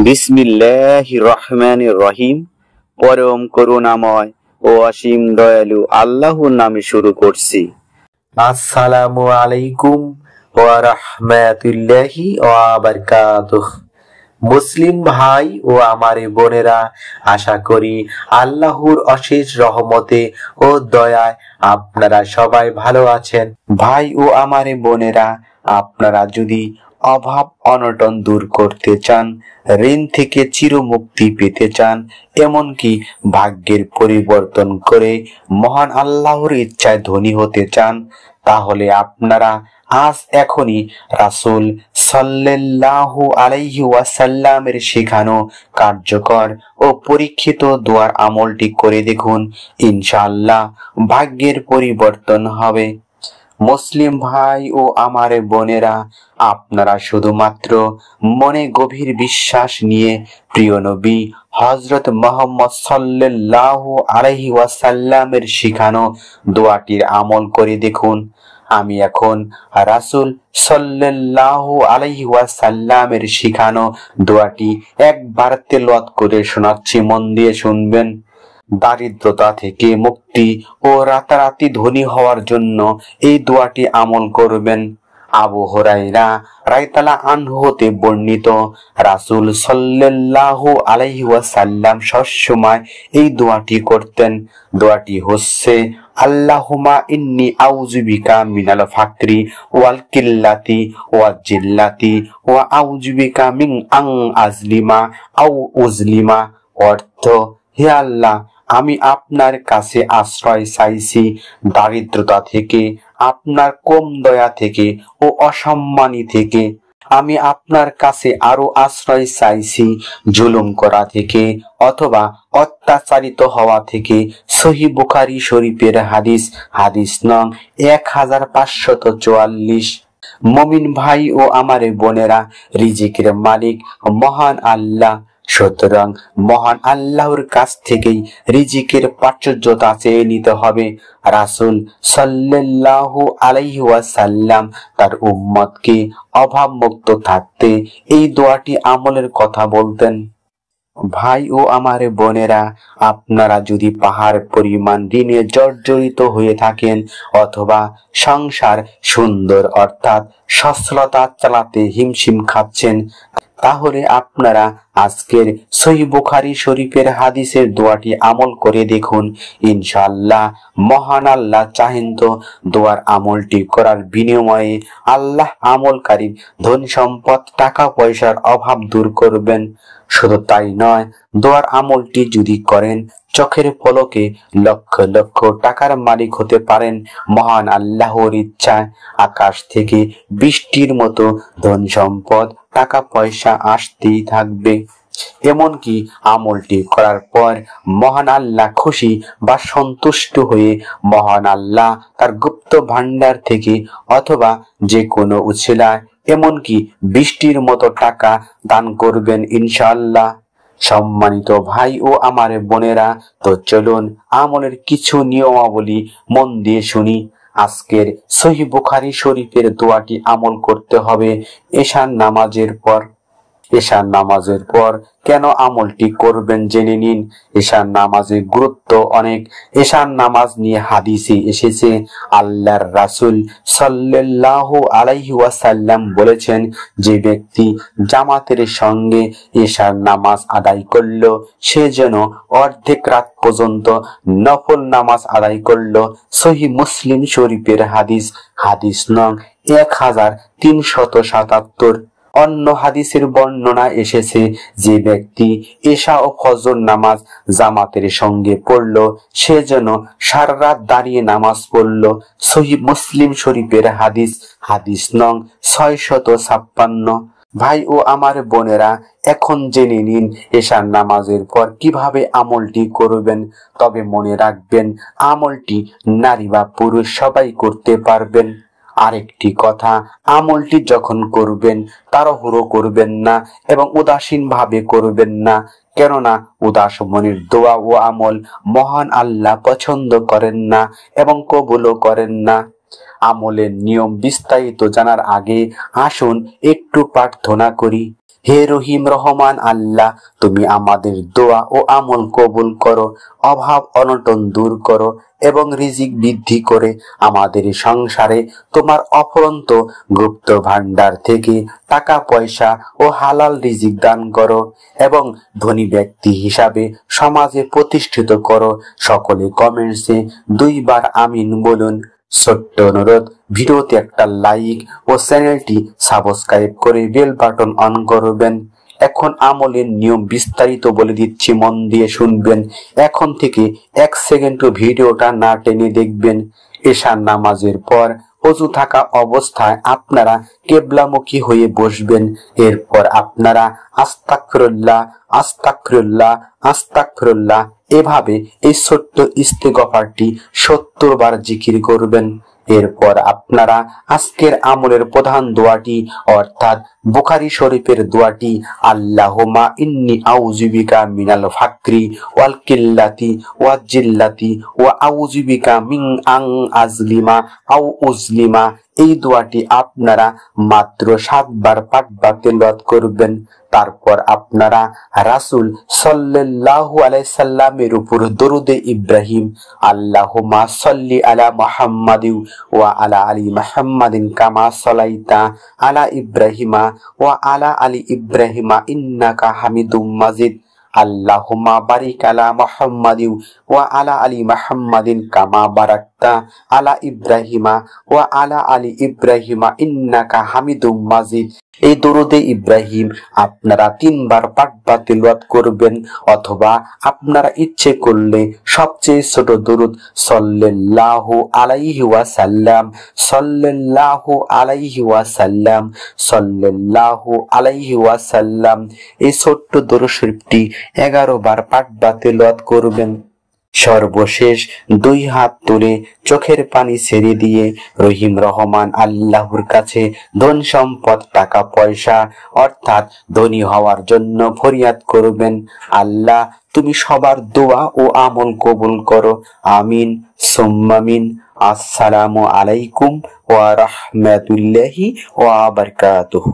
বিসমিল্লাহির রহমানির রহিম। পরম করুণাময় ও অসীম দয়ালু আল্লাহর নামে শুরু করছি। আসসালামু আলাইকুম ওয়া রাহমাতুল্লাহি ওয়া বারাকাতুহু। মুসলিম ভাই ও আমার বোনেরা, আশা করি আল্লাহর অশেষ রহমতে ও দয়ায় আপনারা সবাই ভালো আছেন। ভাই ও আমার বোনেরা, আপনারা যদি অভাব অনটন দূর করতে চান, ঋণ থেকে চিরমুক্তি পেতে চান, এমনকি ভাগ্যের পরিবর্তন করে মহান আল্লাহর ইচ্ছায় ধনী হতে চান, তাহলে আপনারা আজ এখনই রাসূল সাল্লাল্লাহু আলাইহি ওয়াসাল্লামের শেখানো কার্যকর ও পরীক্ষিত দোয়ার আমলটি করে দেখুন। ইনশাআল্লাহ ভাগ্যের পরিবর্তন হবে। মুসলিম ভাই ও আমার বোনেরা, আপনারা শুধুমাত্র মনে গভীর বিশ্বাস নিয়ে প্রিয় নবী হযরত মুহাম্মদ সাল্লাল্লাহু আলাইহি ওয়াসাল্লামের শেখানো দোয়াটির আমল করে দেখুন। আমি এখন রাসূল সাল্লাল্লাহু আলাইহি ওয়াসাল্লামের শেখানো দোয়াটি একবার তেলাওয়াত করে শোনাচ্ছি, মন দিয়ে শুনবেন। দারিদ্রতা থেকে মুক্তি ও রাতারাতি ধনী হওয়ার জন্য এই দোয়াটি আমল করবেন। আবু হুরায়রা রাদিয়াল্লাহু আনহু হতে বর্ণিত, রাসূল সাল্লাল্লাহু আলাইহি ওয়াসাল্লাম সবসময় এই দোয়াটি করতেন। দোয়াটি হচ্ছে, আল্লাহুম্মা ইন্নী আউযু বিকা মিনাল ফাকরি ওয়াল কিল্লাতি ওয়াল জিল্লাতি ওয়া আউযু বিকা মিন আন আজলিমা আও উজলিমা। অর্থ, হে আল্লাহ, আমি আপনার কাছে আশ্রয় চাইছি দারিদ্রতা থেকে, আপনার কম দয়া থেকে ও অসম্মানী থেকে। আমি আপনার কাছে আরো আশ্রয় চাইছি জুলুম করা থেকে অথবা অত্যাচারিত হওয়া থেকে। সহিহ বুখারী শরীফের হাদিস নং 1544। মুমিন ভাই ও আমার বোনেরা, রিজিকের মালিক মহান আল্লাহ, সুতরাং মহান আল্লাহর কাছ থেকেই রিজিকের প্রাচুর্যতা চেয়ে নিতে হবে। রাসূল সাল্লাল্লাহু আলাইহি ওয়াসাল্লাম তার উম্মতকে অভাব মুক্ত থাকতে এই দোয়াটি আমলের কথা বলতেন। ভাই ও আমার বোনেরা, আপনারা যদি পাহাড় পরিমাণ ঋণে জর্জরিত হয়ে থাকেন অথবা সংসার সুন্দর অর্থাৎ সচ্ছলতা চালাতে হিমশিম খাচ্ছেন, তাহলে আপনারা আজকের সহিহ বুখারী শরীফের হাদিসের দোয়াটি আমল করে দেখুন। ইনশাআল্লাহ মহান আল্লাহ চাহেন তো দোয়ার আমলটি করার বিনিময়ে আল্লাহ আমলকারীর ধন সম্পদ টাকা পয়সার অভাব দূর করবেন। শুধু তাই নয়, দোয়ার আমলটি যদি করেন, চোখের পলকে লক্ষ লক্ষ টাকার মালিক হতে পারেন। মহান আল্লাহর ইচ্ছায় আকাশ থেকে বৃষ্টির মতো ধন সম্পদ টাকা পয়সা আসতেই থাকবে। এমনকি আমলটি করার পর মহান আল্লাহ খুশি বা সন্তুষ্ট হয়ে মহান আল্লাহ তার গুপ্ত ভান্ডার থেকে অথবা যে কোনো উছিলায় এমনকি বৃষ্টির মতো টাকা দান করবেন ইনশাআল্লাহ। সম্মানিত ভাই ও আমার বোনেরা, তো চলুন আমলের কিছু নিয়মাবলী মন দিয়ে শুনি। আজকের সহিহ বুখারী শরীফের দোয়াটি আমল করতে হবে এশার নামাজের পর। এশার নামাজের পর কেন আমলটি করবেন জেনে নিন। এশার নামাজের গুরুত্ব অনেক। এশার নামাজ নিয়ে হাদিসে এসেছে, আল্লাহর রাসূল সাল্লাল্লাহু আলাইহি ওয়াসাল্লাম বলেছেন, যে ব্যক্তি জামাতের সঙ্গে এশার নামাজ আদায় করল, সে যেন অর্ধেক রাত পর্যন্ত নফল নামাজ আদায় করল। সহিহ মুসলিম শরীফের হাদিস নং 1377। অন্য হাদিসের বর্ণনা এসেছে, যে ব্যক্তি এশা ও ফজর নামাজ জামাতের সঙ্গে পড়ল, সে যেন সারা রাত দাঁড়িয়ে নামাজ পড়ল। সহিহ মুসলিম শরীফের হাদিস নং 656। ভাই ও আমার বোনেরা, এখন জেনে নিন এশার নামাজের পর কিভাবে আমলটি করবেন। তবে মনে রাখবেন, আমলটি নারী বা পুরুষ সবাই করতে পারবেন। আরেকটি কথা, আমলটি যখন করবেন তাড়াহুড়ো করবেন না এবং উদাসীন ভাবে করবেন না, কেননা উদাস মনের দোয়া ও আমল মহান আল্লাহ পছন্দ করেন না এবং কবুলও করেন না। আমলের নিয়ম বিস্তারিত জানার আগে আসুন একটু প্রার্থনা করি। হে রহিম রহমান আল্লাহ, তুমি আমাদের দোয়া ও আমল কবুল করো, অভাব অনটন দূর করো এবং রিজিক বৃদ্ধি করে আমাদের সংসারে তোমার অফুরন্ত গুপ্ত ভান্ডার থেকে টাকা পয়সা ও হালাল রিজিক দান করো এবং ধনী ব্যক্তি হিসাবে সমাজে প্রতিষ্ঠিত করো। সকলে কমেন্টসে 2 বার আমিন বলুন। ছোট্ট অনুরোধ, ভিডিওতে একটা লাইক ও চ্যানেলটি সাবস্ক্রাইব করে বেল বাটন অন করবেন। এখন আমলের নিয়ম বিস্তারিত বলে দিচ্ছি, মন দিয়ে শুনবেন। এখন থেকে 1 সেকেন্ডও ভিডিওটা না টেনে দেখবেন। এশার নামাজের পর অজু থাকা অবস্থায় আপনারা কেবলামুখী হয়ে বসবেন। এরপর আপনারা আস্তাগফিরুল্লাহ আস্তাগফিরুল্লাহ আস্তাগফিরুল্লাহ এভাবে এই ছোট্ট ইস্তেগফারটি 70 বার জিকির করবেন। এরপর আপনারা আজকের আমলের প্রধান দোয়াটি অর্থাৎ বুখারী শরীফের দোয়াটি আল্লাহুম্মা ইন্নী আউযু বিকা মিনাল ফাকরি ওয়াল কিল্লাতি ওয়াজ জিল্লাতি ওয়া আউযু বিকা মিন আন আজলিমা আও উজলিমা, এই দোয়াটি আপনারা মাত্র 7 বার পাঠ বা তেলাওয়াত করবেন। তারপর আপনারা রাসূল সাল্লাল্লাহু আলাইহি সাল্লামের উপর দরুদে ইব্রাহিম আল্লাহুম্মা সাল্লি আলা মুহাম্মাদিন ওয়া আলা আলি মুহাম্মাদিন কামা সাল্লাইতা আলা ইব্রাহিমা ওয়া আলা আলি ইব্রাহিমা ইন্নাকা হামিদুম মাজিদ। আল্লাহুম্মা বারিক আলা মুহাম্মাদিন ওয়া আলা আলি মুহাম্মাদিন কামা বারাকতা আলা ইব্রাহিমা ওয়া আলা আলি ইব্রাহিমা ইন্নাকা হামিদুম মাজিদ। এই দরুদে ইব্রাহিম আপনারা 3 বার পাঠ বা তেলাওয়াত করবেন, অথবা আপনারা ইচ্ছে করলে সবচেয়ে ছোট দরুদ সাল্লাল্লাহু আলাইহি ওয়াসাল্লাম সাল্লাল্লাহু আলাইহি ওয়াসাল্লাম সাল্লাল্লাহু আলাইহি ওয়াসাল্লাম, এই ছোট্ট দরুদ শরীফটি 11 বার পাঠ বা তেলাওয়াত করবেন। সর্বশেষ 2 হাত তুলে চোখের পানি ছেড়ে দিয়ে রহিম রহমান আল্লাহর কাছে ধন সম্পদ টাকা পয়সা অর্থাৎ ধনী হওয়ার জন্য ফরিয়াদ করবেন। আল্লাহ, তুমি সবার দোয়া ও আমল কবুল করো, আমিন সুম্মা আমিন। আসসালামু আলাইকুম ওয়া রাহমাতুল্লাহি ওয়া বারাকাতুহু।